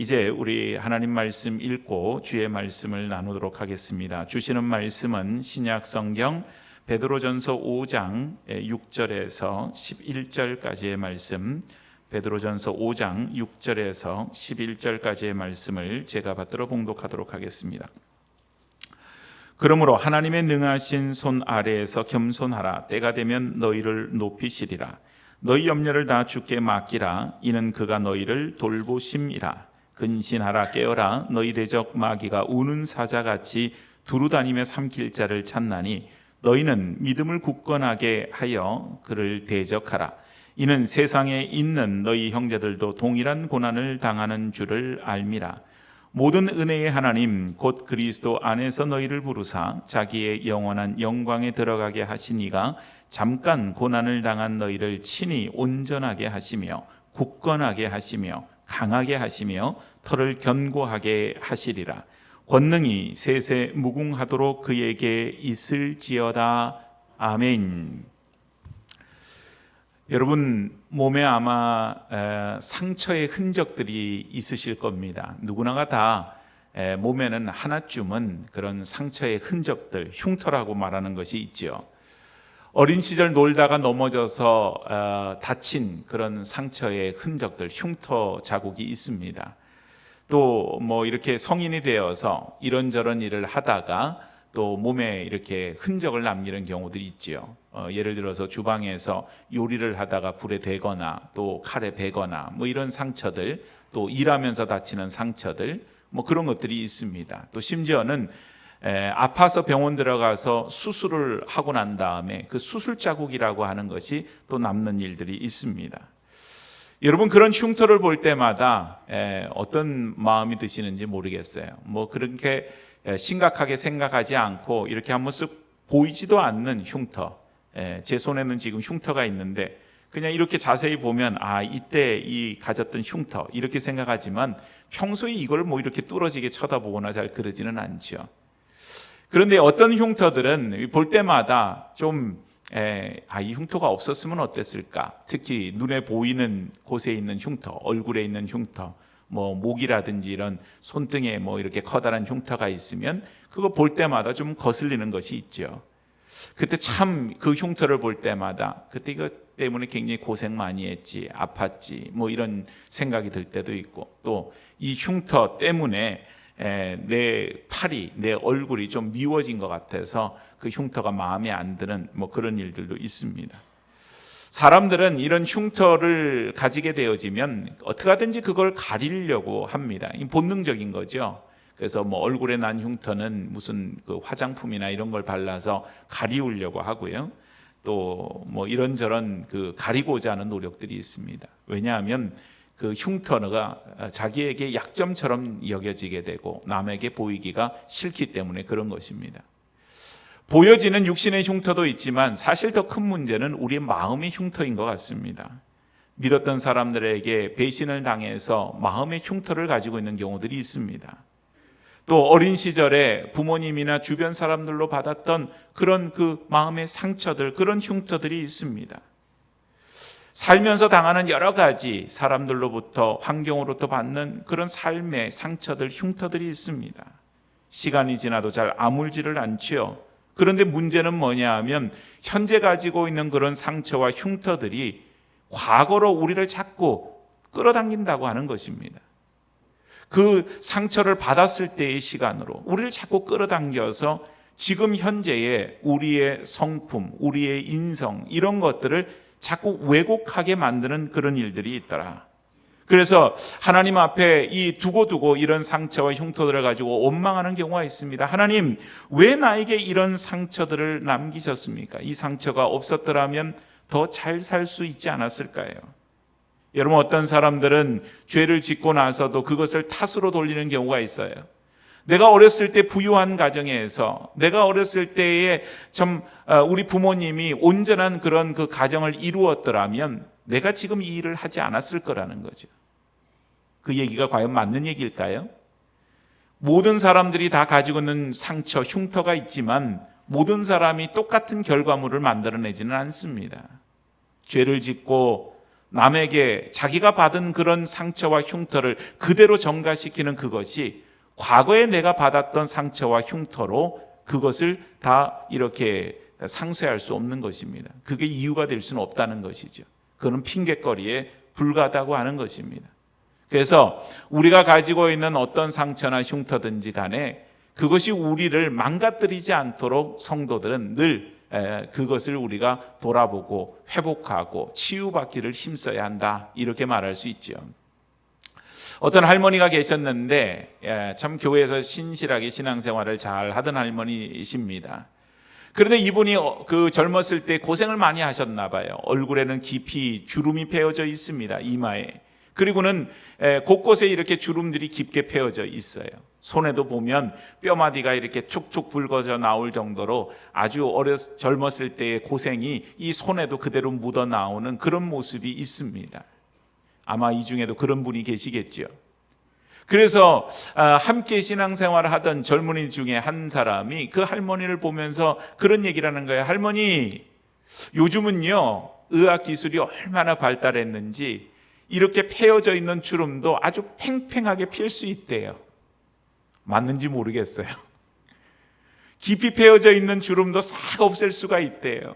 이제 우리 하나님 말씀 읽고 주의 말씀을 나누도록 하겠습니다. 주시는 말씀은 신약 성경 베드로전서 5장 6절에서 11절까지의 말씀, 베드로전서 5장 6절에서 11절까지의 말씀을 제가 받들어 봉독하도록 하겠습니다. 그러므로 하나님의 능하신 손 아래에서 겸손하라. 때가 되면 너희를 높이시리라. 너희 염려를 다 주께 맡기라. 이는 그가 너희를 돌보심이라. 근신하라. 깨어라. 너희 대적 마귀가 우는 사자같이 두루다니며 삼킬 자를 찾나니 너희는 믿음을 굳건하게 하여 그를 대적하라. 이는 세상에 있는 너희 형제들도 동일한 고난을 당하는 줄을 알미라. 모든 은혜의 하나님 곧 그리스도 안에서 너희를 부르사 자기의 영원한 영광에 들어가게 하시니가 잠깐 고난을 당한 너희를 친히 온전하게 하시며 굳건하게 하시며 강하게 하시며 털을 견고하게 하시리라. 권능이 세세 무궁하도록 그에게 있을지어다. 아멘. 여러분 몸에 아마 상처의 흔적들이 있으실 겁니다. 누구나가 다 몸에는 하나쯤은 그런 상처의 흔적들, 흉터라고 말하는 것이 있죠. 어린 시절 놀다가 넘어져서 다친 그런 상처의 흔적들, 흉터 자국이 있습니다. 또 뭐 이렇게 성인이 되어서 이런저런 일을 하다가 또 몸에 이렇게 흔적을 남기는 경우들이 있지요. 예를 들어서 주방에서 요리를 하다가 불에 대거나 또 칼에 베거나 뭐 이런 상처들, 또 일하면서 다치는 상처들, 뭐 그런 것들이 있습니다. 또 심지어는 아파서 병원 들어가서 수술을 하고 난 다음에 그 수술 자국이라고 하는 것이 또 남는 일들이 있습니다. 여러분 그런 흉터를 볼 때마다 어떤 마음이 드시는지 모르겠어요. 뭐 그렇게 심각하게 생각하지 않고 이렇게 한번 쓱 보이지도 않는 흉터, 제 손에는 지금 흉터가 있는데 그냥 이렇게 자세히 보면 이때 이 가졌던 흉터 이렇게 생각하지만 평소에 이걸 뭐 이렇게 뚫어지게 쳐다보거나 잘 그러지는 않죠. 그런데 어떤 흉터들은 볼 때마다 좀 이 흉터가 없었으면 어땠을까? 특히 눈에 보이는 곳에 있는 흉터, 얼굴에 있는 흉터, 뭐 목이라든지 이런 손등에 뭐 이렇게 커다란 흉터가 있으면 그거 볼 때마다 좀 거슬리는 것이 있죠. 그때 참 그 흉터를 볼 때마다 그때 이것 때문에 굉장히 고생 많이 했지, 아팠지, 뭐 이런 생각이 들 때도 있고, 또 이 흉터 때문에 내 팔이, 내 얼굴이 좀 미워진 것 같아서 그 흉터가 마음에 안 드는 뭐 그런 일들도 있습니다. 사람들은 이런 흉터를 가지게 되어지면 어떻게 하든지 그걸 가리려고 합니다. 본능적인 거죠. 그래서 뭐 얼굴에 난 흉터는 무슨 그 화장품이나 이런 걸 발라서 가리우려고 하고요. 또 뭐 이런저런 그 가리고자 하는 노력들이 있습니다. 왜냐하면 그 흉터가 자기에게 약점처럼 여겨지게 되고 남에게 보이기가 싫기 때문에 그런 것입니다. 보여지는 육신의 흉터도 있지만 사실 더 큰 문제는 우리의 마음의 흉터인 것 같습니다. 믿었던 사람들에게 배신을 당해서 마음의 흉터를 가지고 있는 경우들이 있습니다. 또 어린 시절에 부모님이나 주변 사람들로 받았던 그런 그 마음의 상처들, 그런 흉터들이 있습니다. 살면서 당하는 여러 가지 사람들로부터, 환경으로부터 받는 그런 삶의 상처들, 흉터들이 있습니다. 시간이 지나도 잘 아물지를 않지요. 그런데 문제는 뭐냐 하면 현재 가지고 있는 그런 상처와 흉터들이 과거로 우리를 자꾸 끌어당긴다고 하는 것입니다. 그 상처를 받았을 때의 시간으로 우리를 자꾸 끌어당겨서 지금 현재의 우리의 성품, 우리의 인성 이런 것들을 자꾸 왜곡하게 만드는 그런 일들이 있더라. 그래서 하나님 앞에 이 두고두고 이런 상처와 흉터들을 가지고 원망하는 경우가 있습니다. 하나님, 왜 나에게 이런 상처들을 남기셨습니까? 이 상처가 없었더라면 더 잘 살 수 있지 않았을까요? 여러분 어떤 사람들은 죄를 짓고 나서도 그것을 탓으로 돌리는 경우가 있어요. 내가 어렸을 때 부유한 가정에서, 내가 어렸을 때에 좀 우리 부모님이 온전한 그런 그 가정을 이루었더라면 내가 지금 이 일을 하지 않았을 거라는 거죠. 그 얘기가 과연 맞는 얘기일까요? 모든 사람들이 다 가지고 있는 상처, 흉터가 있지만 모든 사람이 똑같은 결과물을 만들어내지는 않습니다. 죄를 짓고 남에게 자기가 받은 그런 상처와 흉터를 그대로 전가시키는 그것이 과거에 내가 받았던 상처와 흉터로 그것을 다 이렇게 상쇄할 수 없는 것입니다. 그게 이유가 될 수는 없다는 것이죠. 그건 핑계거리에 불과하다고 하는 것입니다. 그래서 우리가 가지고 있는 어떤 상처나 흉터든지 간에 그것이 우리를 망가뜨리지 않도록 성도들은 늘 그것을 우리가 돌아보고 회복하고 치유받기를 힘써야 한다, 이렇게 말할 수 있죠. 어떤 할머니가 계셨는데 참 교회에서 신실하게 신앙생활을 잘 하던 할머니이십니다. 그런데 이분이 그 젊었을 때 고생을 많이 하셨나 봐요. 얼굴에는 깊이 주름이 패어져 있습니다, 이마에. 그리고는 곳곳에 이렇게 주름들이 깊게 패어져 있어요. 손에도 보면 뼈마디가 이렇게 축축 붉어져 나올 정도로 아주 젊었을 때의 고생이 이 손에도 그대로 묻어 나오는 그런 모습이 있습니다. 아마 이 중에도 그런 분이 계시겠죠. 그래서 함께 신앙생활을 하던 젊은이 중에 한 사람이 그 할머니를 보면서 그런 얘기를 하는 거예요. 할머니, 요즘은요 의학기술이 얼마나 발달했는지 이렇게 패어져 있는 주름도 아주 팽팽하게 필 수 있대요. 맞는지 모르겠어요. 깊이 패어져 있는 주름도 싹 없앨 수가 있대요.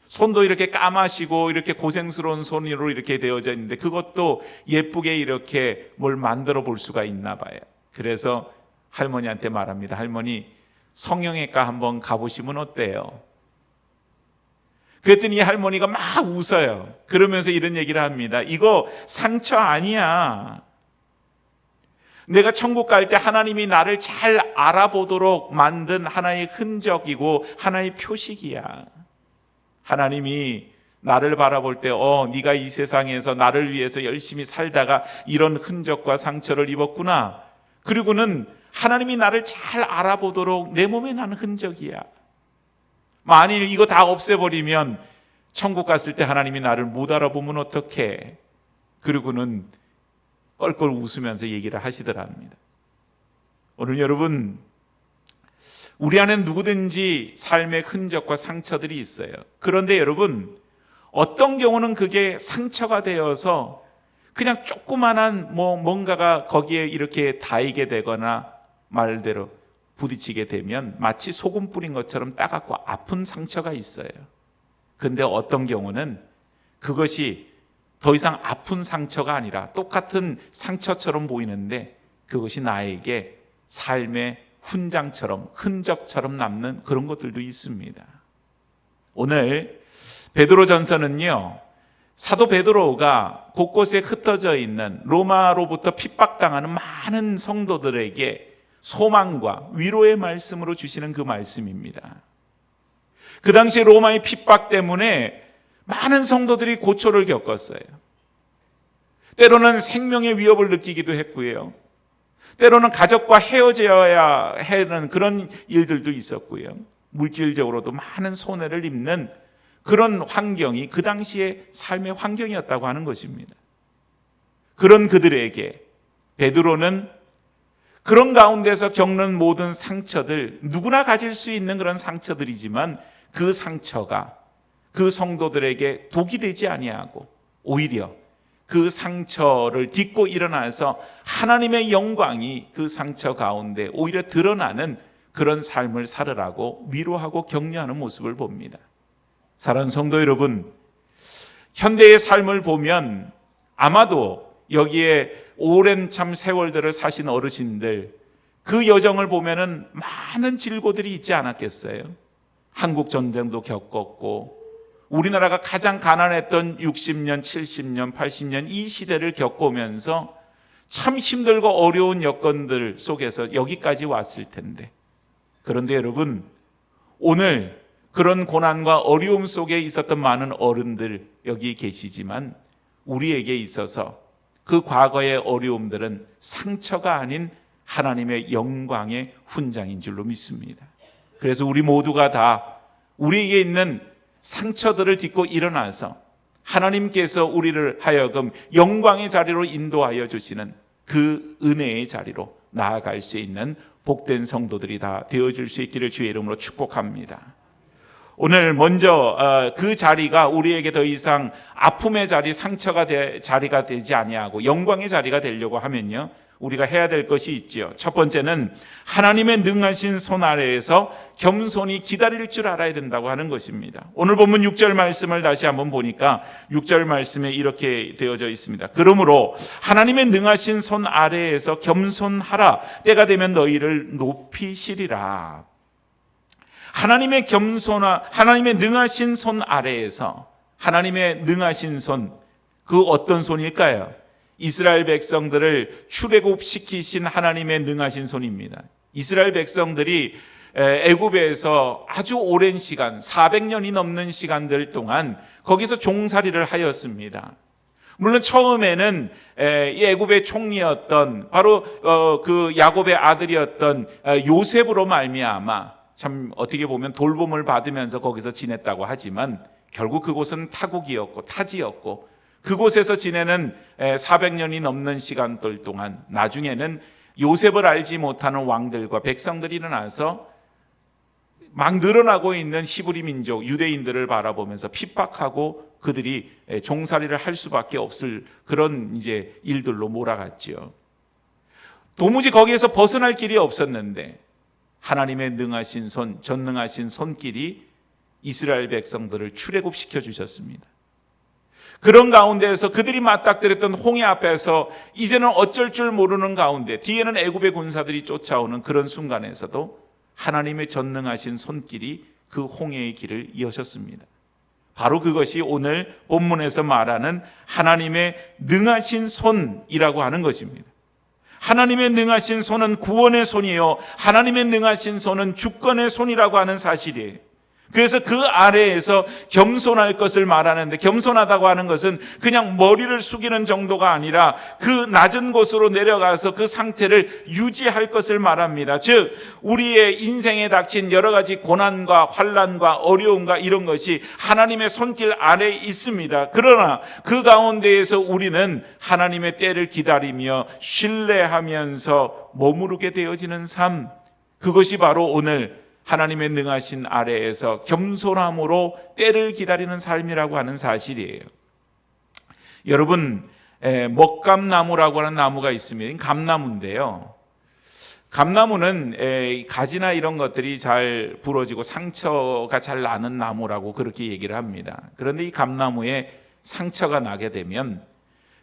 손도 이렇게 까마시고 이렇게 고생스러운 손으로 이렇게 되어져 있는데 그것도 예쁘게 이렇게 뭘 만들어 볼 수가 있나 봐요. 그래서 할머니한테 말합니다. 할머니, 성형외과 한번 가보시면 어때요? 그랬더니 할머니가 막 웃어요. 그러면서 이런 얘기를 합니다. 이거 상처 아니야. 내가 천국 갈 때 하나님이 나를 잘 알아보도록 만든 하나의 흔적이고 하나의 표식이야. 하나님이 나를 바라볼 때 네가 이 세상에서 나를 위해서 열심히 살다가 이런 흔적과 상처를 입었구나. 그리고는 하나님이 나를 잘 알아보도록 내 몸에 난 흔적이야. 만일 이거 다 없애버리면 천국 갔을 때 하나님이 나를 못 알아보면 어떡해. 그리고는 껄껄 웃으면서 얘기를 하시더랍니다. 오늘 여러분, 우리 안에 누구든지 삶의 흔적과 상처들이 있어요. 그런데 여러분, 어떤 경우는 그게 상처가 되어서 그냥 조그만한 뭔가가 거기에 이렇게 닿이게 되거나 말대로 부딪히게 되면 마치 소금 뿌린 것처럼 따갑고 아픈 상처가 있어요. 그런데 어떤 경우는 그것이 더 이상 아픈 상처가 아니라 똑같은 상처처럼 보이는데 그것이 나에게 삶의 훈장처럼 흔적처럼 남는 그런 것들도 있습니다. 오늘 베드로전서는요, 사도 베드로가 곳곳에 흩어져 있는 로마로부터 핍박당하는 많은 성도들에게 소망과 위로의 말씀으로 주시는 그 말씀입니다. 그 당시 로마의 핍박 때문에 많은 성도들이 고초를 겪었어요. 때로는 생명의 위협을 느끼기도 했고요. 때로는 가족과 헤어져야 하는 그런 일들도 있었고요. 물질적으로도 많은 손해를 입는 그런 환경이 그 당시의 삶의 환경이었다고 하는 것입니다. 그런 그들에게 베드로는 그런 가운데서 겪는 모든 상처들, 누구나 가질 수 있는 그런 상처들이지만 그 상처가 그 성도들에게 독이 되지 아니하고 오히려 그 상처를 딛고 일어나서 하나님의 영광이 그 상처 가운데 오히려 드러나는 그런 삶을 살으라고 위로하고 격려하는 모습을 봅니다. 사랑하는 성도 여러분, 현대의 삶을 보면 아마도 여기에 오랜 참 세월들을 사신 어르신들, 그 여정을 보면은 많은 질고들이 있지 않았겠어요? 한국 전쟁도 겪었고 우리나라가 가장 가난했던 60년, 70년, 80년 이 시대를 겪으면서 참 힘들고 어려운 여건들 속에서 여기까지 왔을 텐데, 그런데 여러분, 오늘 그런 고난과 어려움 속에 있었던 많은 어른들 여기 계시지만 우리에게 있어서 그 과거의 어려움들은 상처가 아닌 하나님의 영광의 훈장인 줄로 믿습니다. 그래서 우리 모두가 다 우리에게 있는 상처들을 딛고 일어나서 하나님께서 우리를 하여금 영광의 자리로 인도하여 주시는 그 은혜의 자리로 나아갈 수 있는 복된 성도들이 다 되어줄 수 있기를 주의 이름으로 축복합니다. 오늘 먼저 그 자리가 우리에게 더 이상 아픔의 자리, 상처가 자리가 되지 아니하고 영광의 자리가 되려고 하면요, 우리가 해야 될 것이 있지요. 첫 번째는 하나님의 능하신 손 아래에서 겸손히 기다릴 줄 알아야 된다고 하는 것입니다. 오늘 본문 6절 말씀을 다시 한번 보니까 6절 말씀에 이렇게 되어져 있습니다. 그러므로 하나님의 능하신 손 아래에서 겸손하라. 때가 되면 너희를 높이시리라. 하나님의 능하신 손 아래에서, 하나님의 능하신 손, 그 어떤 손일까요? 이스라엘 백성들을 출애굽시키신 하나님의 능하신 손입니다. 이스라엘 백성들이 애굽에서 아주 오랜 시간, 400년이 넘는 시간들 동안 거기서 종살이를 하였습니다. 물론 처음에는 이 애굽의 총리였던 바로 그 야곱의 아들이었던 요셉으로 말미암아 참 어떻게 보면 돌봄을 받으면서 거기서 지냈다고 하지만 결국 그곳은 타국이었고 타지였고 그곳에서 지내는 400년이 넘는 시간들 동안 나중에는 요셉을 알지 못하는 왕들과 백성들이 일어나서 막 늘어나고 있는 히브리 민족 유대인들을 바라보면서 핍박하고 그들이 종살이를 할 수밖에 없을 그런 이제 일들로 몰아갔지요. 도무지 거기에서 벗어날 길이 없었는데 하나님의 능하신 손, 전능하신 손길이 이스라엘 백성들을 출애굽시켜 주셨습니다. 그런 가운데에서 그들이 맞닥뜨렸던 홍해 앞에서 이제는 어쩔 줄 모르는 가운데 뒤에는 애굽의 군사들이 쫓아오는 그런 순간에서도 하나님의 전능하신 손길이 그 홍해의 길을 이으셨습니다. 바로 그것이 오늘 본문에서 말하는 하나님의 능하신 손이라고 하는 것입니다. 하나님의 능하신 손은 구원의 손이에요. 하나님의 능하신 손은 주권의 손이라고 하는 사실이에요. 그래서 그 아래에서 겸손할 것을 말하는데, 겸손하다고 하는 것은 그냥 머리를 숙이는 정도가 아니라 그 낮은 곳으로 내려가서 그 상태를 유지할 것을 말합니다. 즉 우리의 인생에 닥친 여러 가지 고난과 환난과 어려움과 이런 것이 하나님의 손길 아래에 있습니다. 그러나 그 가운데에서 우리는 하나님의 때를 기다리며 신뢰하면서 머무르게 되어지는 삶, 그것이 바로 오늘 하나님의 능하신 아래에서 겸손함으로 때를 기다리는 삶이라고 하는 사실이에요. 여러분, 먹감나무라고 하는 나무가 있습니다. 감나무인데요. 감나무는 가지나 이런 것들이 잘 부러지고 상처가 잘 나는 나무라고 그렇게 얘기를 합니다. 그런데 이 감나무에 상처가 나게 되면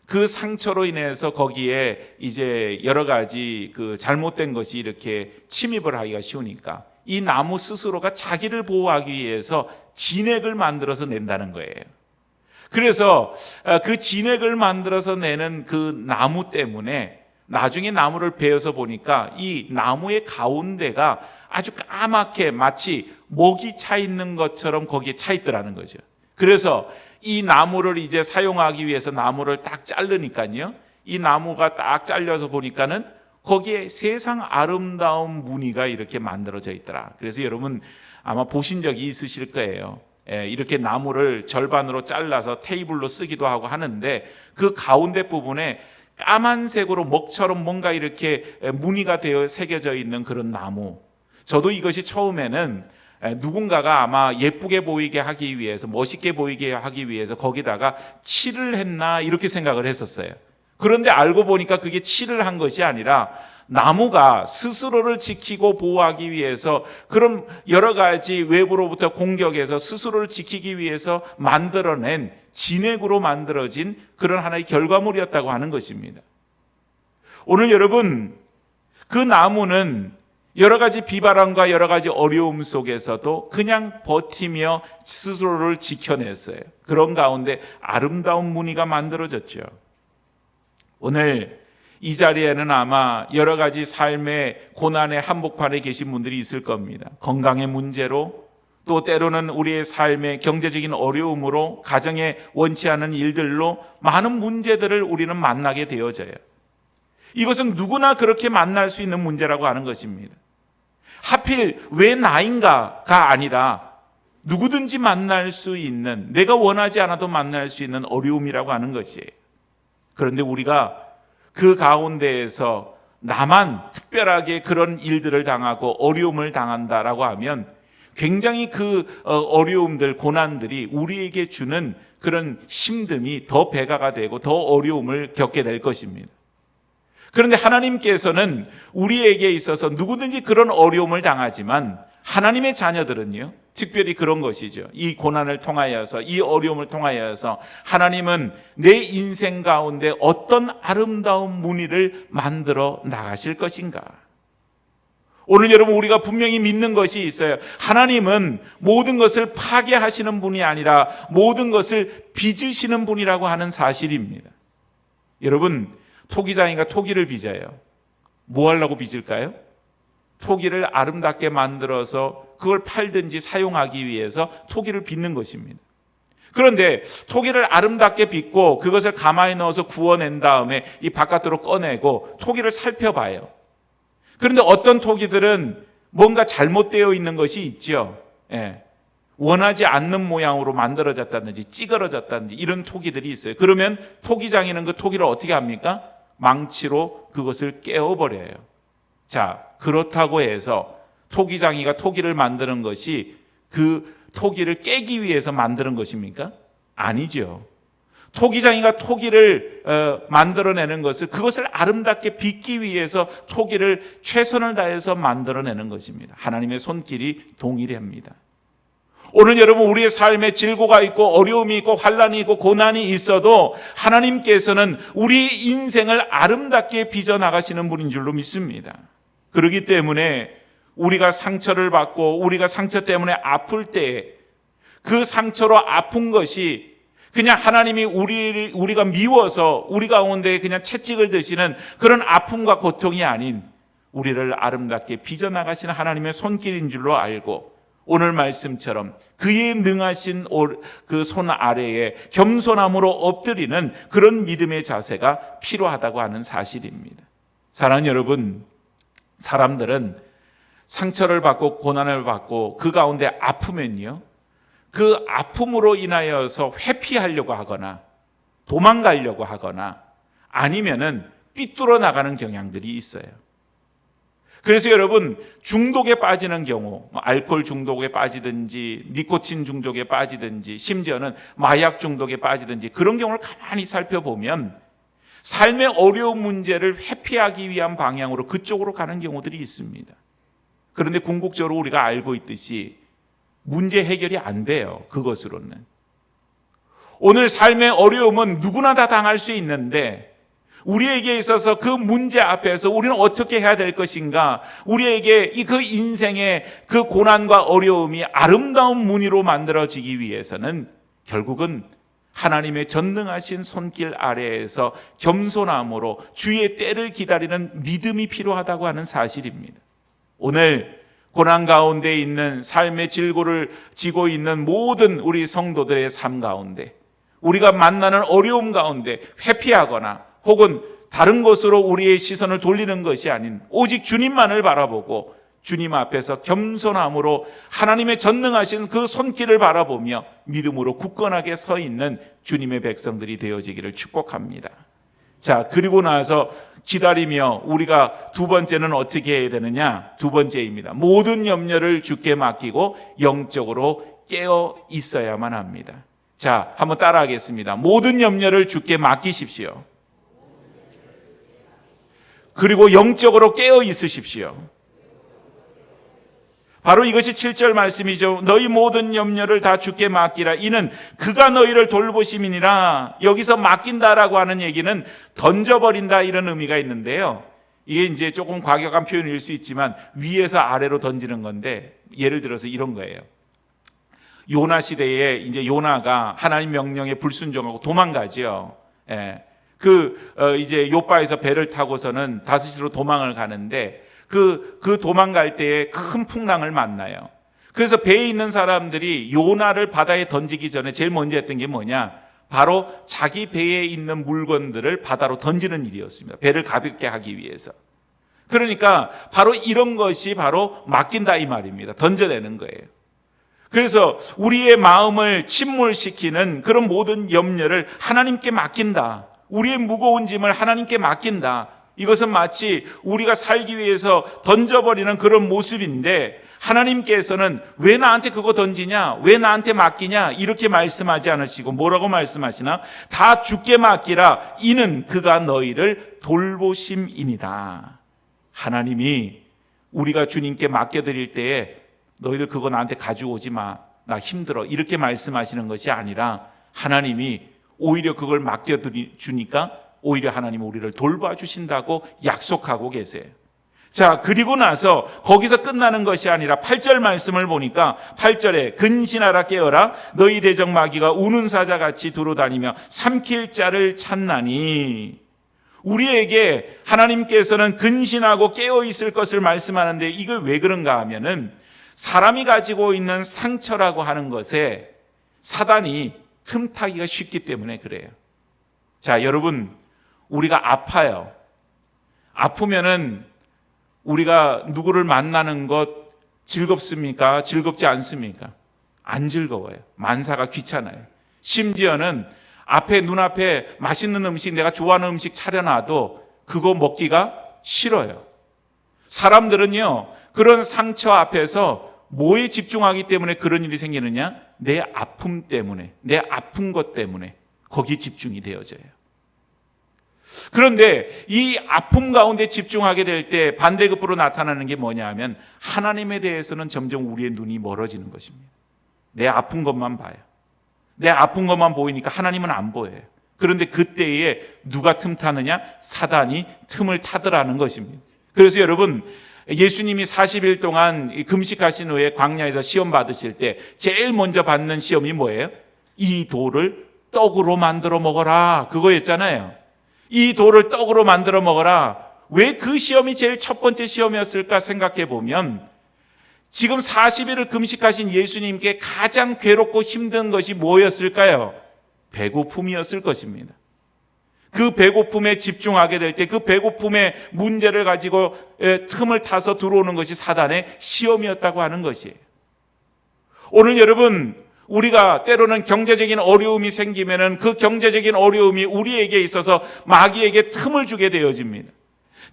그 상처로 인해서 거기에 이제 여러 가지 그 잘못된 것이 이렇게 침입을 하기가 쉬우니까 이 나무 스스로가 자기를 보호하기 위해서 진액을 만들어서 낸다는 거예요. 그래서 그 진액을 만들어서 내는 그 나무 때문에 나중에 나무를 베어서 보니까 이 나무의 가운데가 아주 까맣게 마치 목이 차 있는 것처럼 거기에 차 있더라는 거죠. 그래서 이 나무를 이제 사용하기 위해서 나무를 딱 자르니까요, 이 나무가 딱 잘려서 보니까는 거기에 세상 아름다운 무늬가 이렇게 만들어져 있더라. 그래서 여러분 아마 보신 적이 있으실 거예요. 이렇게 나무를 절반으로 잘라서 테이블로 쓰기도 하고 하는데 그 가운데 부분에 까만색으로 먹처럼 뭔가 이렇게 무늬가 되어 새겨져 있는 그런 나무. 저도 이것이 처음에는 누군가가 아마 예쁘게 보이게 하기 위해서, 멋있게 보이게 하기 위해서 거기다가 칠을 했나 이렇게 생각을 했었어요. 그런데 알고 보니까 그게 칠을 한 것이 아니라 나무가 스스로를 지키고 보호하기 위해서 그런 여러 가지 외부로부터 공격에서 스스로를 지키기 위해서 만들어낸 진액으로 만들어진 그런 하나의 결과물이었다고 하는 것입니다. 오늘 여러분, 그 나무는 여러 가지 비바람과 여러 가지 어려움 속에서도 그냥 버티며 스스로를 지켜냈어요. 그런 가운데 아름다운 무늬가 만들어졌죠. 오늘 이 자리에는 아마 여러 가지 삶의 고난의 한복판에 계신 분들이 있을 겁니다. 건강의 문제로, 또 때로는 우리의 삶의 경제적인 어려움으로, 가정에 원치 않은 일들로 많은 문제들을 우리는 만나게 되어져요. 이것은 누구나 그렇게 만날 수 있는 문제라고 하는 것입니다. 하필 왜 나인가가 아니라 누구든지 만날 수 있는, 내가 원하지 않아도 만날 수 있는 어려움이라고 하는 것이에요. 그런데 우리가 그 가운데에서 나만 특별하게 그런 일들을 당하고 어려움을 당한다라고 하면 굉장히 그 어려움들, 고난들이 우리에게 주는 그런 힘듦이 더 배가가 되고 더 어려움을 겪게 될 것입니다. 그런데 하나님께서는 우리에게 있어서 누구든지 그런 어려움을 당하지만 하나님의 자녀들은요, 특별히 그런 것이죠. 이 고난을 통하여서, 이 어려움을 통하여서 하나님은 내 인생 가운데 어떤 아름다운 무늬를 만들어 나가실 것인가. 오늘 여러분, 우리가 분명히 믿는 것이 있어요. 하나님은 모든 것을 파괴하시는 분이 아니라 모든 것을 빚으시는 분이라고 하는 사실입니다. 여러분, 토기장이가 토기를 빚어요. 뭐 하려고 빚을까요? 토기를 아름답게 만들어서 그걸 팔든지 사용하기 위해서 토기를 빚는 것입니다. 그런데 토기를 아름답게 빚고 그것을 가마에 넣어서 구워낸 다음에 이 바깥으로 꺼내고 토기를 살펴봐요. 그런데 어떤 토기들은 뭔가 잘못되어 있는 것이 있죠. 원하지 않는 모양으로 만들어졌다든지 찌그러졌다든지 이런 토기들이 있어요. 그러면 토기장이는 그 토기를 어떻게 합니까? 망치로 그것을 깨어버려요. 자, 그렇다고 해서 토기장이가 토기를 만드는 것이 그 토기를 깨기 위해서 만드는 것입니까? 아니죠. 토기장이가 토기를 만들어내는 것을, 그것을 아름답게 빚기 위해서 토기를 최선을 다해서 만들어내는 것입니다. 하나님의 손길이 동일합니다. 오늘 여러분, 우리의 삶에 질고가 있고 어려움이 있고 환난이 있고 고난이 있어도 하나님께서는 우리 인생을 아름답게 빚어나가시는 분인 줄로 믿습니다. 그렇기 때문에 우리가 상처를 받고 우리가 상처 때문에 아플 때 그 상처로 아픈 것이 그냥 하나님이 우리가 미워서 우리 가운데 그냥 채찍을 드시는 그런 아픔과 고통이 아닌 우리를 아름답게 빚어나가시는 하나님의 손길인 줄로 알고, 오늘 말씀처럼 그의 능하신 그 손 아래에 겸손함으로 엎드리는 그런 믿음의 자세가 필요하다고 하는 사실입니다. 사랑하는 여러분, 사람들은 상처를 받고 고난을 받고 그 가운데 아프면요, 그 아픔으로 인하여서 회피하려고 하거나 도망가려고 하거나 아니면은 삐뚤어 나가는 경향들이 있어요. 그래서 여러분, 중독에 빠지는 경우, 알코올 중독에 빠지든지 니코틴 중독에 빠지든지 심지어는 마약 중독에 빠지든지 그런 경우를 가만히 살펴보면 삶의 어려운 문제를 회피하기 위한 방향으로 그쪽으로 가는 경우들이 있습니다. 그런데 궁극적으로 우리가 알고 있듯이 문제 해결이 안 돼요. 그것으로는. 오늘 삶의 어려움은 누구나 다 당할 수 있는데 우리에게 있어서 그 문제 앞에서 우리는 어떻게 해야 될 것인가, 우리에게 그 인생의 그 고난과 어려움이 아름다운 무늬로 만들어지기 위해서는 결국은 하나님의 전능하신 손길 아래에서 겸손함으로 주의 때를 기다리는 믿음이 필요하다고 하는 사실입니다. 오늘 고난 가운데 있는 삶의 질고를 지고 있는 모든 우리 성도들의 삶 가운데, 우리가 만나는 어려움 가운데 회피하거나 혹은 다른 곳으로 우리의 시선을 돌리는 것이 아닌 오직 주님만을 바라보고 주님 앞에서 겸손함으로 하나님의 전능하신 그 손길을 바라보며 믿음으로 굳건하게 서 있는 주님의 백성들이 되어지기를 축복합니다. 자, 그리고 나서 기다리며 우리가 두 번째는 어떻게 해야 되느냐? 두 번째입니다. 모든 염려를 주께 맡기고 영적으로 깨어 있어야만 합니다. 자, 한번 따라하겠습니다. 모든 염려를 주께 맡기십시오. 그리고 영적으로 깨어 있으십시오. 바로 이것이 7절 말씀이죠. 너희 모든 염려를 다 주께 맡기라. 이는 그가 너희를 돌보심이니라. 여기서 맡긴다라고 하는 얘기는 던져버린다, 이런 의미가 있는데요. 이게 이제 조금 과격한 표현일 수 있지만 위에서 아래로 던지는 건데, 예를 들어서 이런 거예요. 요나 시대에 이제 요나가 하나님 명령에 불순종하고 도망가죠. 이제 요바에서 배를 타고서는 다스시로 도망을 가는데 그 도망갈 때에 큰 풍랑을 만나요. 그래서 배에 있는 사람들이 요나를 바다에 던지기 전에 제일 먼저 했던 게 뭐냐? 바로 자기 배에 있는 물건들을 바다로 던지는 일이었습니다. 배를 가볍게 하기 위해서. 그러니까 바로 이런 것이 바로 맡긴다 이 말입니다. 던져내는 거예요. 그래서 우리의 마음을 침몰시키는 그런 모든 염려를 하나님께 맡긴다. 우리의 무거운 짐을 하나님께 맡긴다. 이것은 마치 우리가 살기 위해서 던져버리는 그런 모습인데 하나님께서는 왜 나한테 그거 던지냐? 왜 나한테 맡기냐? 이렇게 말씀하지 않으시고 뭐라고 말씀하시나? 다 주께 맡기라. 이는 그가 너희를 돌보심이니라. 하나님이 우리가 주님께 맡겨드릴 때에 너희들 그거 나한테 가져오지 마. 나 힘들어. 이렇게 말씀하시는 것이 아니라 하나님이 오히려 그걸 맡겨주니까 오히려 하나님은 우리를 돌봐주신다고 약속하고 계세요. 자, 그리고 나서 거기서 끝나는 것이 아니라 8절 말씀을 보니까 8절에 근신하라 깨어라 너희 대적 마귀가 우는 사자같이 두루다니며 삼킬 자를 찾나니. 우리에게 하나님께서는 근신하고 깨어 있을 것을 말씀하는데 이게 왜 그런가 하면은 사람이 가지고 있는 상처라고 하는 것에 사단이 틈타기가 쉽기 때문에 그래요. 자, 여러분, 우리가 아파요. 아프면은 우리가 누구를 만나는 것 즐겁습니까? 즐겁지 않습니까? 안 즐거워요. 만사가 귀찮아요. 심지어는 눈앞에 맛있는 음식, 내가 좋아하는 음식 차려놔도 그거 먹기가 싫어요. 사람들은요, 그런 상처 앞에서 뭐에 집중하기 때문에 그런 일이 생기느냐? 내 아픔 때문에, 내 아픈 것 때문에 거기 집중이 되어져요. 그런데 이 아픔 가운데 집중하게 될 때 반대급부로 나타나는 게 뭐냐 하면 하나님에 대해서는 점점 우리의 눈이 멀어지는 것입니다. 내 아픈 것만 봐요. 내 아픈 것만 보이니까 하나님은 안 보여요. 그런데 그때에 누가 틈타느냐? 사단이 틈을 타더라는 것입니다. 그래서 여러분, 예수님이 40일 동안 금식하신 후에 광야에서 시험 받으실 때 제일 먼저 받는 시험이 뭐예요? 이 돌을 떡으로 만들어 먹어라. 그거였잖아요. 이 돌을 떡으로 만들어 먹어라. 왜 그 시험이 제일 첫 번째 시험이었을까 생각해 보면 지금 40일을 금식하신 예수님께 가장 괴롭고 힘든 것이 뭐였을까요? 배고픔이었을 것입니다. 그 배고픔에 집중하게 될 때 그 배고픔의 문제를 가지고 틈을 타서 들어오는 것이 사단의 시험이었다고 하는 것이에요. 오늘 여러분, 우리가 때로는 경제적인 어려움이 생기면은 그 경제적인 어려움이 우리에게 있어서 마귀에게 틈을 주게 되어집니다.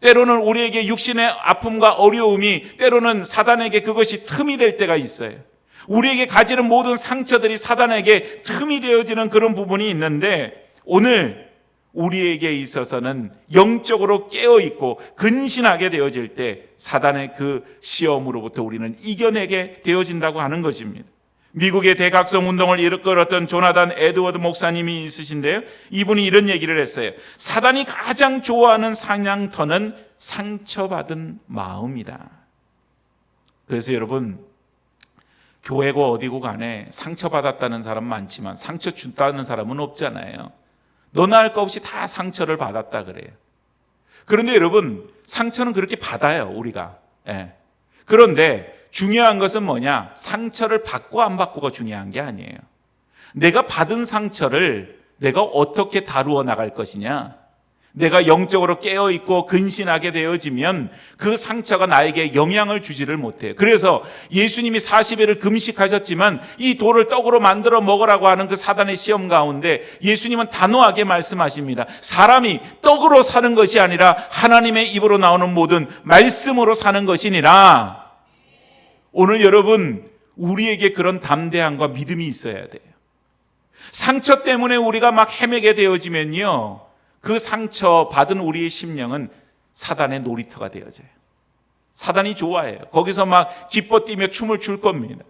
때로는 우리에게 육신의 아픔과 어려움이 때로는 사단에게 그것이 틈이 될 때가 있어요. 우리에게 가지는 모든 상처들이 사단에게 틈이 되어지는 그런 부분이 있는데 오늘 우리에게 있어서는 영적으로 깨어있고 근신하게 되어질 때 사단의 그 시험으로부터 우리는 이겨내게 되어진다고 하는 것입니다. 미국의 대각성 운동을 이끌었던 조나단 에드워드 목사님이 있으신데요. 이분이 이런 얘기를 했어요. 사단이 가장 좋아하는 사냥터는 상처받은 마음이다. 그래서 여러분, 교회고 어디고 간에 상처받았다는 사람 많지만 상처 준다는 사람은 없잖아요. 너나 할 거 없이 다 상처를 받았다 그래요. 그런데 여러분, 상처는 그렇게 받아요, 우리가. 예. 그런데 중요한 것은 뭐냐? 상처를 받고 안 받고가 중요한 게 아니에요. 내가 받은 상처를 내가 어떻게 다루어 나갈 것이냐? 내가 영적으로 깨어있고 근신하게 되어지면 그 상처가 나에게 영향을 주지를 못해요. 그래서 예수님이 40일을 금식하셨지만 이 돌을 떡으로 만들어 먹으라고 하는 그 사단의 시험 가운데 예수님은 단호하게 말씀하십니다. 사람이 떡으로 사는 것이 아니라 하나님의 입으로 나오는 모든 말씀으로 사는 것이니라. 오늘 여러분, 우리에게 그런 담대함과 믿음이 있어야 돼요. 상처 때문에 우리가 막 헤매게 되어지면요, 그 상처 받은 우리의 심령은 사단의 놀이터가 되어져요. 사단이 좋아해요. 거기서 막 기뻐 뛰며 춤을 출 겁니다.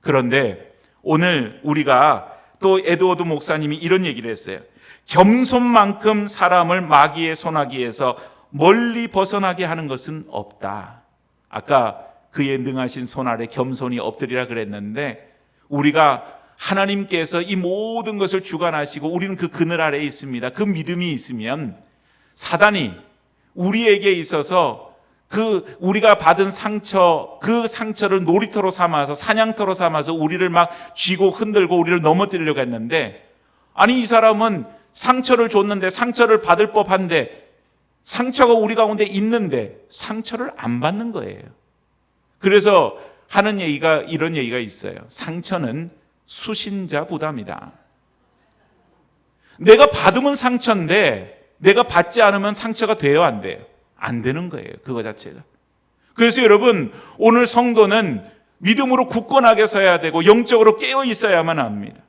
그런데 오늘 우리가 또 에드워드 목사님이 이런 얘기를 했어요. 겸손만큼 사람을 마귀의 손아귀에서 멀리 벗어나게 하는 것은 없다. 아까 그의 능하신 손 아래 겸손히 엎드리라 그랬는데 우리가 하나님께서 이 모든 것을 주관하시고 우리는 그 그늘 아래에 있습니다. 그 믿음이 있으면 사단이 우리에게 있어서 그 우리가 받은 상처, 그 상처를 놀이터로 삼아서 사냥터로 삼아서 우리를 막 쥐고 흔들고 우리를 넘어뜨리려고 했는데, 아니 이 사람은 상처를 줬는데 상처를 받을 법한데 상처가 우리 가운데 있는데 상처를 안 받는 거예요. 그래서 하는 얘기가 이런 얘기가 있어요. 상처는 수신자 부담이다. 내가 받으면 상처인데 내가 받지 않으면 상처가 돼요, 안 돼요? 안 되는 거예요, 그거 자체가. 그래서 여러분, 오늘 성도는 믿음으로 굳건하게 서야 되고 영적으로 깨어 있어야만 합니다.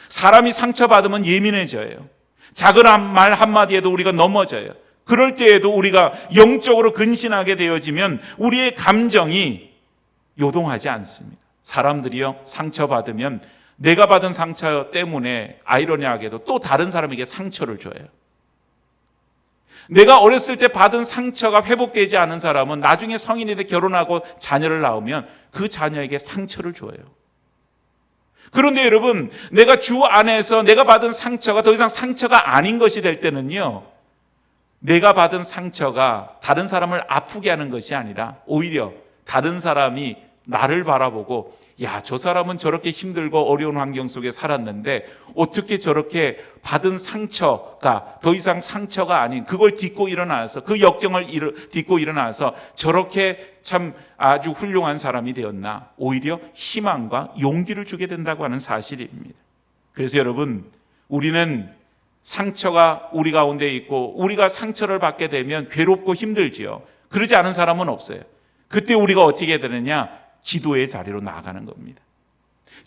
사람이 상처받으면 예민해져요. 작은 말 한마디에도 우리가 넘어져요. 그럴 때에도 우리가 영적으로 근신하게 되어지면 우리의 감정이 요동하지 않습니다. 사람들이요, 상처받으면 내가 받은 상처 때문에 아이러니하게도 또 다른 사람에게 상처를 줘요. 내가 어렸을 때 받은 상처가 회복되지 않은 사람은 나중에 성인이 돼 결혼하고 자녀를 낳으면 그 자녀에게 상처를 줘요. 그런데 여러분, 내가 주 안에서 내가 받은 상처가 더 이상 상처가 아닌 것이 될 때는요, 내가 받은 상처가 다른 사람을 아프게 하는 것이 아니라 오히려 다른 사람이 나를 바라보고, 야, 저 사람은 저렇게 힘들고 어려운 환경 속에 살았는데 어떻게 저렇게 받은 상처가 더 이상 상처가 아닌 그걸 딛고 일어나서, 그 역경을 딛고 일어나서 저렇게 참 아주 훌륭한 사람이 되었나, 오히려 희망과 용기를 주게 된다고 하는 사실입니다. 그래서 여러분, 우리는 상처가 우리 가운데 있고 우리가 상처를 받게 되면 괴롭고 힘들지요. 그러지 않은 사람은 없어요. 그때 우리가 어떻게 해야 되느냐? 기도의 자리로 나아가는 겁니다.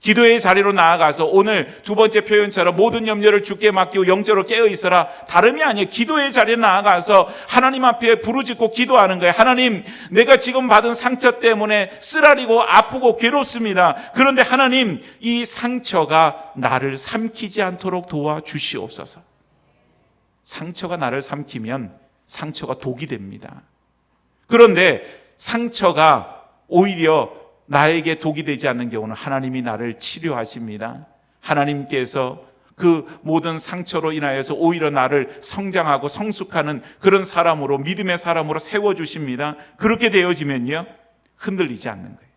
기도의 자리로 나아가서 오늘 두 번째 표현처럼 모든 염려를 주께 맡기고 영적으로 깨어 있어라. 다름이 아니에요. 기도의 자리에 나아가서 하나님 앞에 부르짖고 기도하는 거예요. 하나님, 내가 지금 받은 상처 때문에 쓰라리고 아프고 괴롭습니다. 그런데 하나님, 이 상처가 나를 삼키지 않도록 도와주시옵소서. 상처가 나를 삼키면 상처가 독이 됩니다. 그런데 상처가 오히려 나에게 독이 되지 않는 경우는 하나님이 나를 치료하십니다. 하나님께서 그 모든 상처로 인하여서 오히려 나를 성장하고 성숙하는 그런 사람으로, 믿음의 사람으로 세워주십니다. 그렇게 되어지면요, 흔들리지 않는 거예요.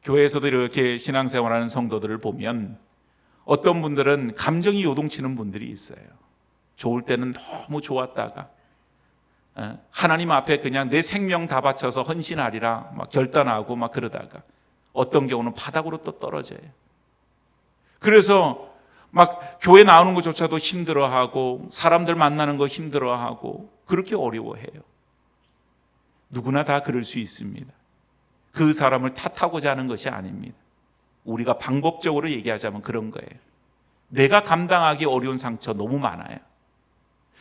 교회에서도 이렇게 신앙생활하는 성도들을 보면 어떤 분들은 감정이 요동치는 분들이 있어요. 좋을 때는 너무 좋았다가 하나님 앞에 그냥 내 생명 다 바쳐서 헌신하리라 막 결단하고 막 그러다가 어떤 경우는 바닥으로 또 떨어져요. 그래서 막 교회 나오는 것조차도 힘들어하고 사람들 만나는 거 힘들어하고 그렇게 어려워해요. 누구나 다 그럴 수 있습니다. 그 사람을 탓하고자 하는 것이 아닙니다. 우리가 방법적으로 얘기하자면 그런 거예요. 내가 감당하기 어려운 상처 너무 많아요.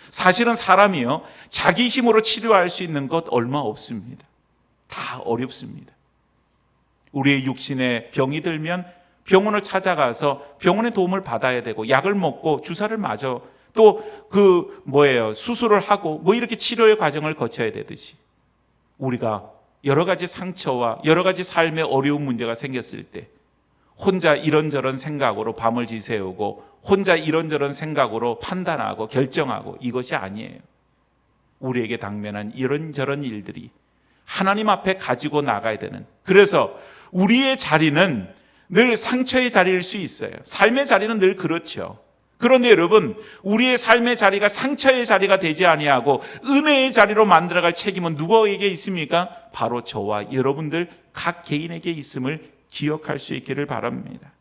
사실은 사람이요, 자기 힘으로 치료할 수 있는 것 얼마 없습니다. 다 어렵습니다. 우리의 육신에 병이 들면 병원을 찾아가서 병원의 도움을 받아야 되고 약을 먹고 주사를 맞아 또 수술을 하고 이렇게 치료의 과정을 거쳐야 되듯이 우리가 여러 가지 상처와 여러 가지 삶의 어려운 문제가 생겼을 때 혼자 이런저런 생각으로 밤을 지새우고 혼자 이런저런 생각으로 판단하고 결정하고 이것이 아니에요. 우리에게 당면한 이런저런 일들이 하나님 앞에 가지고 나가야 되는, 그래서 우리의 자리는 늘 상처의 자리일 수 있어요. 삶의 자리는 늘 그렇죠. 그런데 여러분, 우리의 삶의 자리가 상처의 자리가 되지 아니하고 은혜의 자리로 만들어갈 책임은 누구에게 있습니까? 바로 저와 여러분들 각 개인에게 있음을 기억할 수 있기를 바랍니다.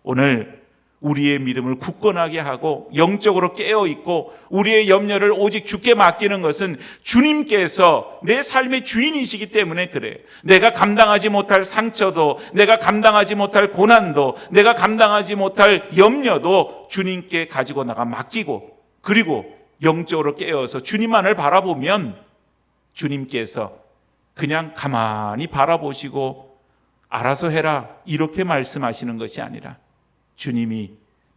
오늘 우리의 믿음을 굳건하게 하고 영적으로 깨어있고 우리의 염려를 오직 주께 맡기는 것은 주님께서 내 삶의 주인이시기 때문에 그래요. 내가 감당하지 못할 상처도, 내가 감당하지 못할 고난도, 내가 감당하지 못할 염려도 주님께 가지고 나가 맡기고, 그리고 영적으로 깨어서 주님만을 바라보면 주님께서 그냥 가만히 바라보시고 알아서 해라 이렇게 말씀하시는 것이 아니라 주님이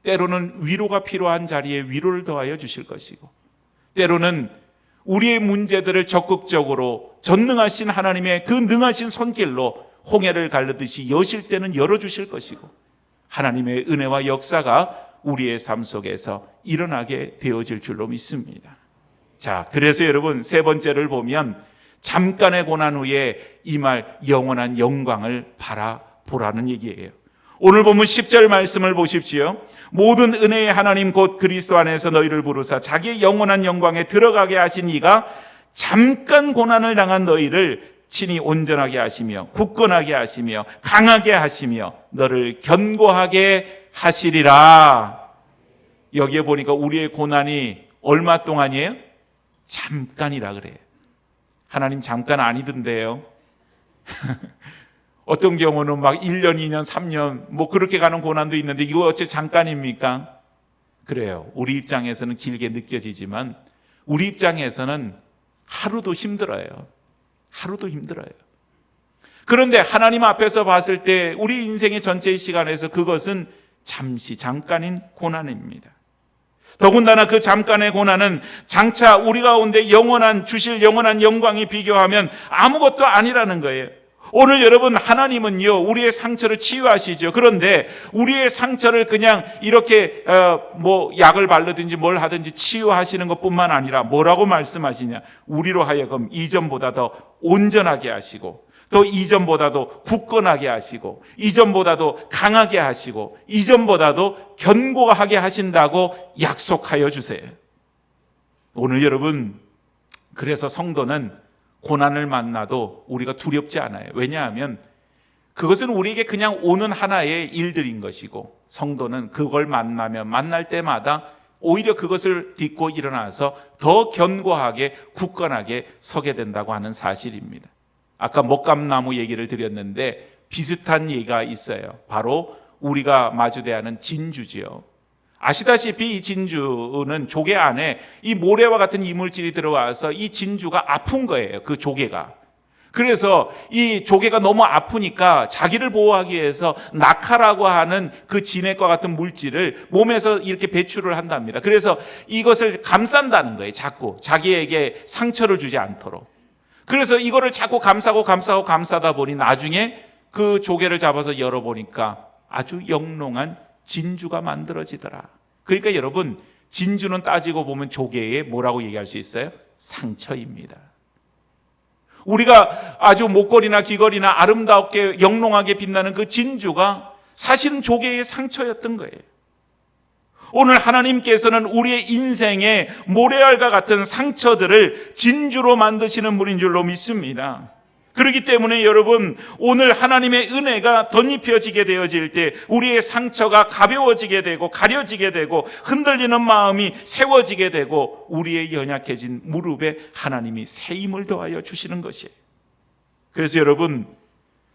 때로는 위로가 필요한 자리에 위로를 더하여 주실 것이고, 때로는 우리의 문제들을 적극적으로 전능하신 하나님의 그 능하신 손길로 홍해를 가르듯이 여실 때는 열어주실 것이고, 하나님의 은혜와 역사가 우리의 삶 속에서 일어나게 되어질 줄로 믿습니다. 자, 그래서 여러분 세 번째를 보면 잠깐의 고난 후에 임할 영원한 영광을 바라보라는 얘기예요. 오늘 보면 10절 말씀을 보십시오. 모든 은혜의 하나님 곧 그리스도 안에서 너희를 부르사 자기의 영원한 영광에 들어가게 하신 이가 잠깐 고난을 당한 너희를 친히 온전하게 하시며 굳건하게 하시며 강하게 하시며 너를 견고하게 하시리라. 여기에 보니까 우리의 고난이 얼마 동안이에요? 잠깐이라 그래요. 하나님 잠깐 아니던데요. 어떤 경우는 막 1년, 2년, 3년 뭐 그렇게 가는 고난도 있는데 이거 어째 잠깐입니까? 그래요. 우리 입장에서는 길게 느껴지지만 우리 입장에서는 하루도 힘들어요. 하루도 힘들어요. 그런데 하나님 앞에서 봤을 때 우리 인생의 전체의 시간에서 그것은 잠시 잠깐인 고난입니다. 더군다나 그 잠깐의 고난은 장차 우리 가운데 주실 영원한 영광이 비교하면 아무것도 아니라는 거예요. 오늘 여러분, 하나님은요 우리의 상처를 치유하시죠. 그런데 우리의 상처를 그냥 이렇게 약을 바르든지 뭘 하든지 치유하시는 것뿐만 아니라 뭐라고 말씀하시냐? 우리로 하여금 이전보다 더 온전하게 하시고, 또 이전보다도 굳건하게 하시고, 이전보다도 강하게 하시고, 이전보다도 견고하게 하신다고 약속하여 주세요. 오늘 여러분, 그래서 성도는 고난을 만나도 우리가 두렵지 않아요. 왜냐하면 그것은 우리에게 그냥 오는 하나의 일들인 것이고, 성도는 그걸 만날 때마다 오히려 그것을 딛고 일어나서 더 견고하게 굳건하게 서게 된다고 하는 사실입니다. 아까 목감나무 얘기를 드렸는데 비슷한 얘기가 있어요. 바로 우리가 마주대야 하는 진주지요. 아시다시피 이 진주는 조개 안에 이 모래와 같은 이물질이 들어와서 이 진주가 아픈 거예요. 그 조개가. 그래서 이 조개가 너무 아프니까 자기를 보호하기 위해서 낙하라고 하는 그 진액과 같은 물질을 몸에서 이렇게 배출을 한답니다. 그래서 이것을 감싼다는 거예요. 자꾸 자기에게 상처를 주지 않도록. 그래서 이거를 자꾸 감싸다 보니 나중에 그 조개를 잡아서 열어보니까 아주 영롱한 진주가 만들어지더라. 그러니까 여러분, 진주는 따지고 보면 조개의 뭐라고 얘기할 수 있어요? 상처입니다. 우리가 아주 목걸이나 귀걸이나 아름답게 영롱하게 빛나는 그 진주가 사실은 조개의 상처였던 거예요. 오늘 하나님께서는 우리의 인생의 모래알과 같은 상처들을 진주로 만드시는 분인 줄로 믿습니다. 그렇기 때문에 여러분, 오늘 하나님의 은혜가 덧입혀지게 되어질 때 우리의 상처가 가벼워지게 되고 가려지게 되고 흔들리는 마음이 세워지게 되고 우리의 연약해진 무릎에 하나님이 새 힘을 더하여 주시는 것이에요. 그래서 여러분,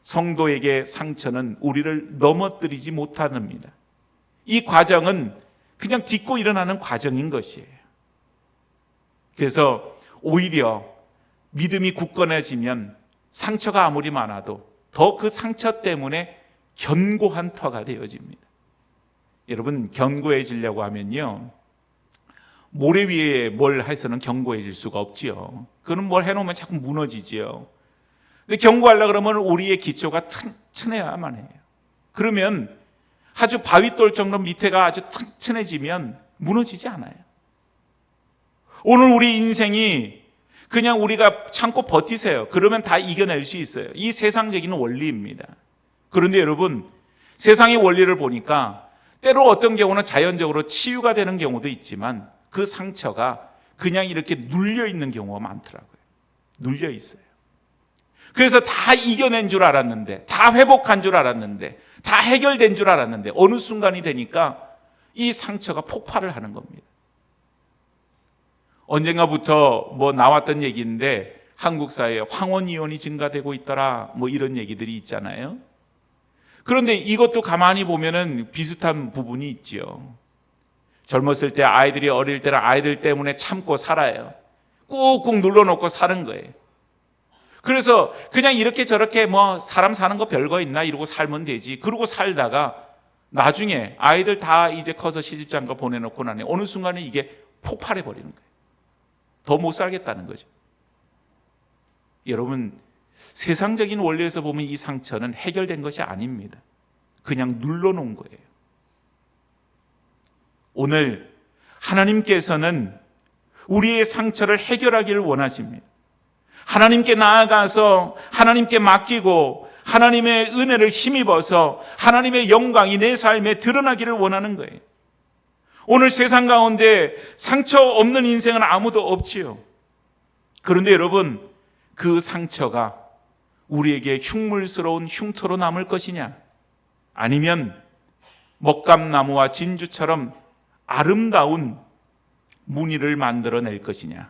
성도에게 상처는 우리를 넘어뜨리지 못합니다. 이 과정은 그냥 딛고 일어나는 과정인 것이에요. 그래서 오히려 믿음이 굳건해지면 상처가 아무리 많아도 더 그 상처 때문에 견고한 터가 되어집니다. 여러분, 견고해지려고 하면요, 모래 위에 뭘 해서는 견고해질 수가 없지요. 그건 뭘 해놓으면 자꾸 무너지지요. 근데 견고하려고 그러면 우리의 기초가 튼튼해야만 해요. 그러면 아주 바위돌 정도 밑에가 아주 튼튼해지면 무너지지 않아요. 오늘 우리 인생이 그냥 우리가 참고 버티세요. 그러면 다 이겨낼 수 있어요. 이 세상적인 원리입니다. 그런데 여러분, 세상의 원리를 보니까 때로 어떤 경우는 자연적으로 치유가 되는 경우도 있지만 그 상처가 그냥 이렇게 눌려 있는 경우가 많더라고요. 눌려 있어요. 그래서 다 이겨낸 줄 알았는데, 다 회복한 줄 알았는데, 다 해결된 줄 알았는데 어느 순간이 되니까 이 상처가 폭발을 하는 겁니다. 언젠가부터 나왔던 얘기인데 한국 사회에 황혼 이혼이 증가되고 있더라, 이런 얘기들이 있잖아요. 그런데 이것도 가만히 보면은 비슷한 부분이 있지요. 젊었을 때 아이들이 어릴 때는 아이들 때문에 참고 살아요. 꾹꾹 눌러놓고 사는 거예요. 그래서 그냥 이렇게 저렇게 사람 사는 거 별거 있나 이러고 살면 되지. 그러고 살다가 나중에 아이들 다 이제 커서 시집장가 보내놓고 나니 어느 순간에 이게 폭발해 버리는 거예요. 더 못 살겠다는 거죠. 여러분, 세상적인 원리에서 보면 이 상처는 해결된 것이 아닙니다. 그냥 눌러놓은 거예요. 오늘 하나님께서는 우리의 상처를 해결하기를 원하십니다. 하나님께 나아가서 하나님께 맡기고 하나님의 은혜를 힘입어서 하나님의 영광이 내 삶에 드러나기를 원하는 거예요. 오늘 세상 가운데 상처 없는 인생은 아무도 없지요. 그런데 여러분, 그 상처가 우리에게 흉물스러운 흉터로 남을 것이냐, 아니면 먹감나무와 진주처럼 아름다운 무늬를 만들어낼 것이냐,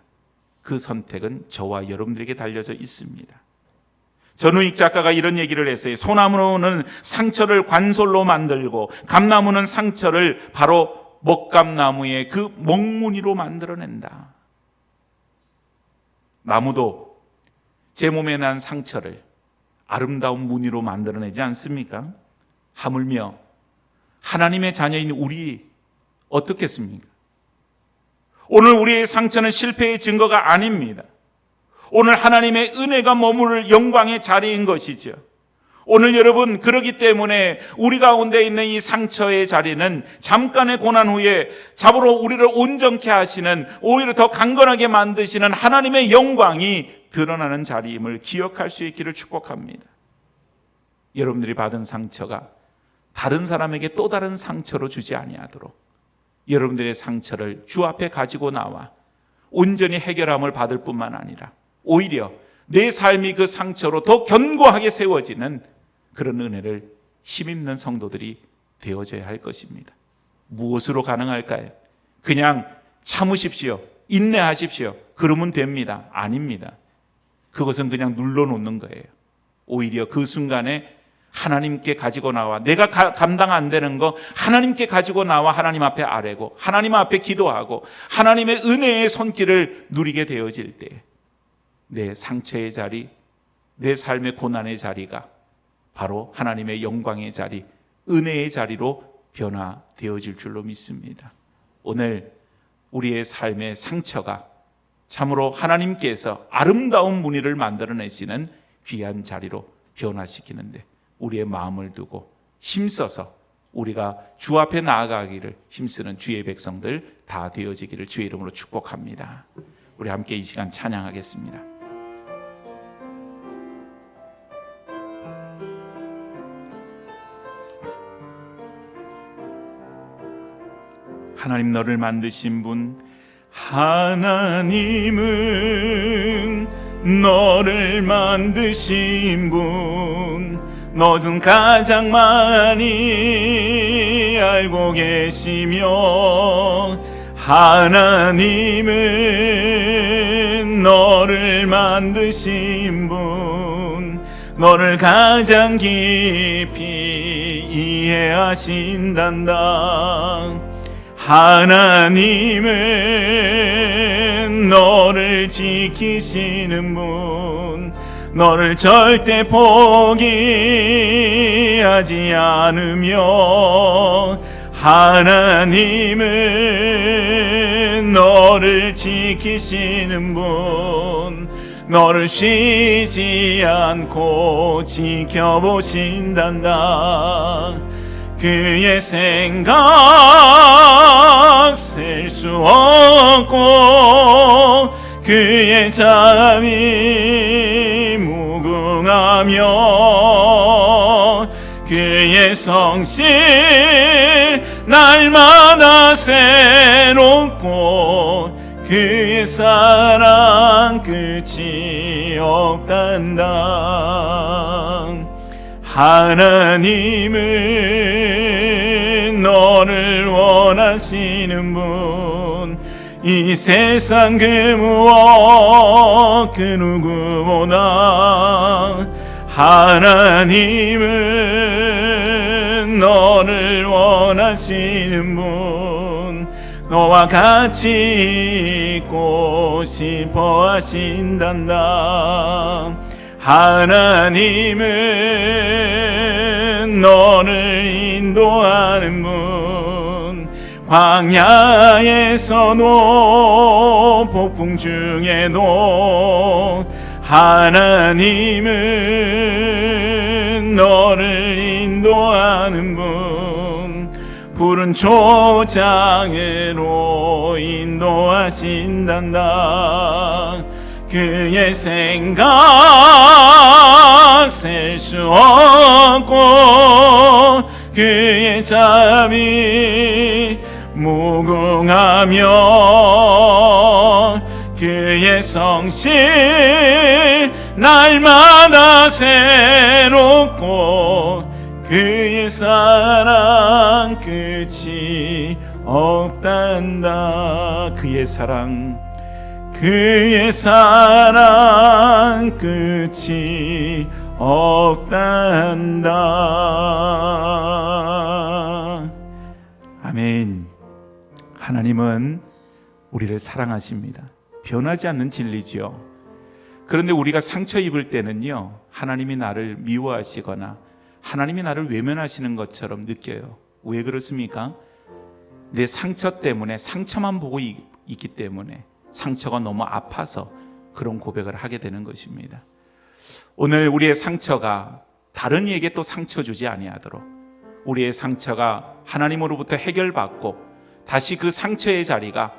그 선택은 저와 여러분들에게 달려져 있습니다. 전우익 작가가 이런 얘기를 했어요. 소나무는 상처를 관솔로 만들고 감나무는 상처를 바로 먹감나무의 그 먹무늬로 만들어낸다. 나무도 제 몸에 난 상처를 아름다운 무늬로 만들어내지 않습니까? 하물며 하나님의 자녀인 우리 어떻겠습니까? 오늘 우리의 상처는 실패의 증거가 아닙니다. 오늘 하나님의 은혜가 머무를 영광의 자리인 것이죠. 오늘 여러분, 그러기 때문에 우리 가운데 있는 이 상처의 자리는 잠깐의 고난 후에 잡으러 우리를 온전케 하시는, 오히려 더 강건하게 만드시는 하나님의 영광이 드러나는 자리임을 기억할 수 있기를 축복합니다. 여러분들이 받은 상처가 다른 사람에게 또 다른 상처로 주지 아니하도록 여러분들의 상처를 주 앞에 가지고 나와 온전히 해결함을 받을 뿐만 아니라 오히려 내 삶이 그 상처로 더 견고하게 세워지는 그런 은혜를 힘입는 성도들이 되어져야 할 것입니다. 무엇으로 가능할까요? 그냥 참으십시오, 인내하십시오, 그러면 됩니다. 아닙니다. 그것은 그냥 눌러놓는 거예요. 오히려 그 순간에 하나님께 가지고 나와, 내가 감당 안 되는 거 하나님께 가지고 나와 하나님 앞에 아뢰고 하나님 앞에 기도하고 하나님의 은혜의 손길을 누리게 되어질 때 내 상처의 자리, 내 삶의 고난의 자리가 바로 하나님의 영광의 자리, 은혜의 자리로 변화되어질 줄로 믿습니다. 오늘 우리의 삶의 상처가 참으로 하나님께서 아름다운 무늬를 만들어내시는 귀한 자리로 변화시키는데 우리의 마음을 두고 힘써서 우리가 주 앞에 나아가기를 힘쓰는 주의 백성들 다 되어지기를 주의 이름으로 축복합니다. 우리 함께 이 시간 찬양하겠습니다. 하나님, 너를 만드신 분, 하나님은 너를 만드신 분, 너는 가장 많이 알고 계시며, 하나님은 너를 만드신 분, 너를 가장 깊이 이해하신단다. 하나님은 너를 지키시는 분, 너를 절대 포기하지 않으며, 하나님은 너를 지키시는 분, 너를 쉬지 않고 지켜보신단다. 그의 생각 셀 수 없고 그의 잠이 무궁하며 그의 성실 날마다 새롭고 그의 사랑 끝이 없단다. 하나님은 너를 원하시는 분, 이 세상 그 무엇 그 누구보다 하나님은 너를 원하시는 분, 너와 같이 있고 싶어 하신단다. 하나님은 너를 인도하는 분, 광야에서도 폭풍 중에도 하나님은 너를 인도하는 분, 푸른 초장으로 인도하신단다. 그의 생각 셀 수 없고 그의 잠이 무궁하며 그의 성실 날마다 새롭고 그의 사랑 끝이 없단다. 그의 사랑 끝이 없단다. 아멘. 하나님은 우리를 사랑하십니다. 변하지 않는 진리지요. 그런데 우리가 상처 입을 때는요, 하나님이 나를 미워하시거나 하나님이 나를 외면하시는 것처럼 느껴요. 왜 그렇습니까? 내 상처 때문에, 상처만 보고 있기 때문에, 상처가 너무 아파서 그런 고백을 하게 되는 것입니다. 오늘 우리의 상처가 다른 이에게 또 상처 주지 아니하도록, 우리의 상처가 하나님으로부터 해결받고 다시 그 상처의 자리가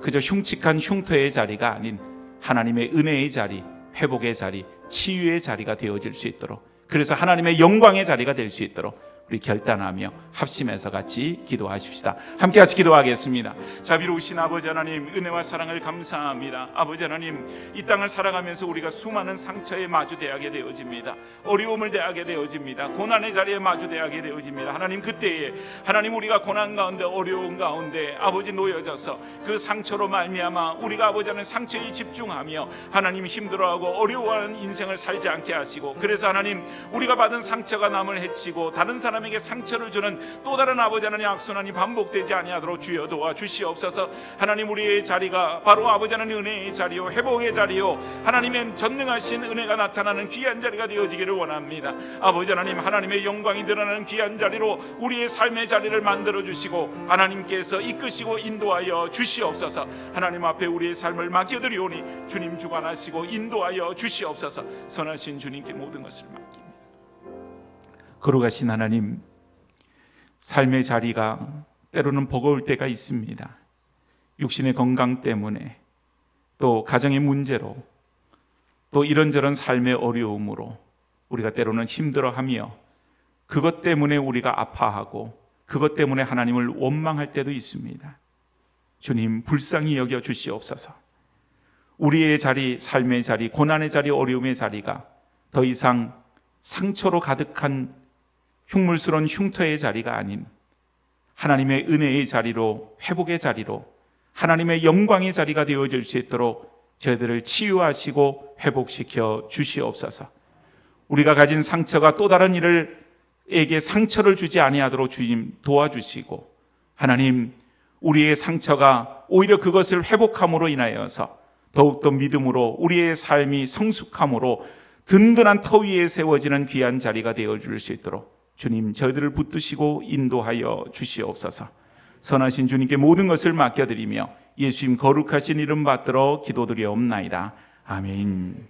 그저 흉측한 흉터의 자리가 아닌 하나님의 은혜의 자리, 회복의 자리, 치유의 자리가 되어질 수 있도록, 그래서 하나님의 영광의 자리가 될 수 있도록 우리 결단하며 합심해서 같이 기도하십시다. 함께 같이 기도하겠습니다. 자비로우신 아버지 하나님, 은혜와 사랑을 감사합니다. 아버지 하나님, 이 땅을 살아가면서 우리가 수많은 상처에 마주대하게 되어집니다. 어려움을 대하게 되어집니다. 고난의 자리에 마주대하게 되어집니다. 하나님, 그때에 하나님, 우리가 고난 가운데, 어려움 가운데 아버지 놓여져서 그 상처로 말미암아 우리가 아버지 하나님 상처에 집중하며 하나님 힘들어하고 어려워하는 인생을 살지 않게 하시고, 그래서 하나님, 우리가 받은 상처가 남을 해치고 다른 사람에게 상처를 주는 또 다른 아버지 하나님 악순환이 반복되지 아니하도록 주여 도와주시옵소서. 하나님, 우리의 자리가 바로 아버지 하나님 은혜의 자리요, 회복의 자리요, 하나님의 전능하신 은혜가 나타나는 귀한 자리가 되어지기를 원합니다. 아버지 하나님, 하나님의 영광이 드러나는 귀한 자리로 우리의 삶의 자리를 만들어 주시고 하나님께서 이끄시고 인도하여 주시옵소서. 하나님 앞에 우리의 삶을 맡겨드리오니 주님 주관하시고 인도하여 주시옵소서. 선하신 주님께 모든 것을 맡깁니다. 거룩하신 하나님, 삶의 자리가 때로는 버거울 때가 있습니다. 육신의 건강 때문에, 또 가정의 문제로, 또 이런저런 삶의 어려움으로 우리가 때로는 힘들어하며 그것 때문에 우리가 아파하고 그것 때문에 하나님을 원망할 때도 있습니다. 주님, 불쌍히 여겨 주시옵소서. 우리의 자리, 삶의 자리, 고난의 자리, 어려움의 자리가 더 이상 상처로 가득한 흉물스러운 흉터의 자리가 아닌 하나님의 은혜의 자리로, 회복의 자리로, 하나님의 영광의 자리가 되어질 수 있도록 저희들을 치유하시고 회복시켜 주시옵소서. 우리가 가진 상처가 또 다른 이에게 상처를 주지 아니하도록 주님 도와주시고, 하나님, 우리의 상처가 오히려 그것을 회복함으로 인하여서 더욱더 믿음으로 우리의 삶이 성숙함으로 든든한 터 위에 세워지는 귀한 자리가 되어줄 수 있도록 주님, 저희들을 붙드시고 인도하여 주시옵소서. 선하신 주님께 모든 것을 맡겨드리며 예수님 거룩하신 이름 받들어 기도드리옵나이다. 아멘.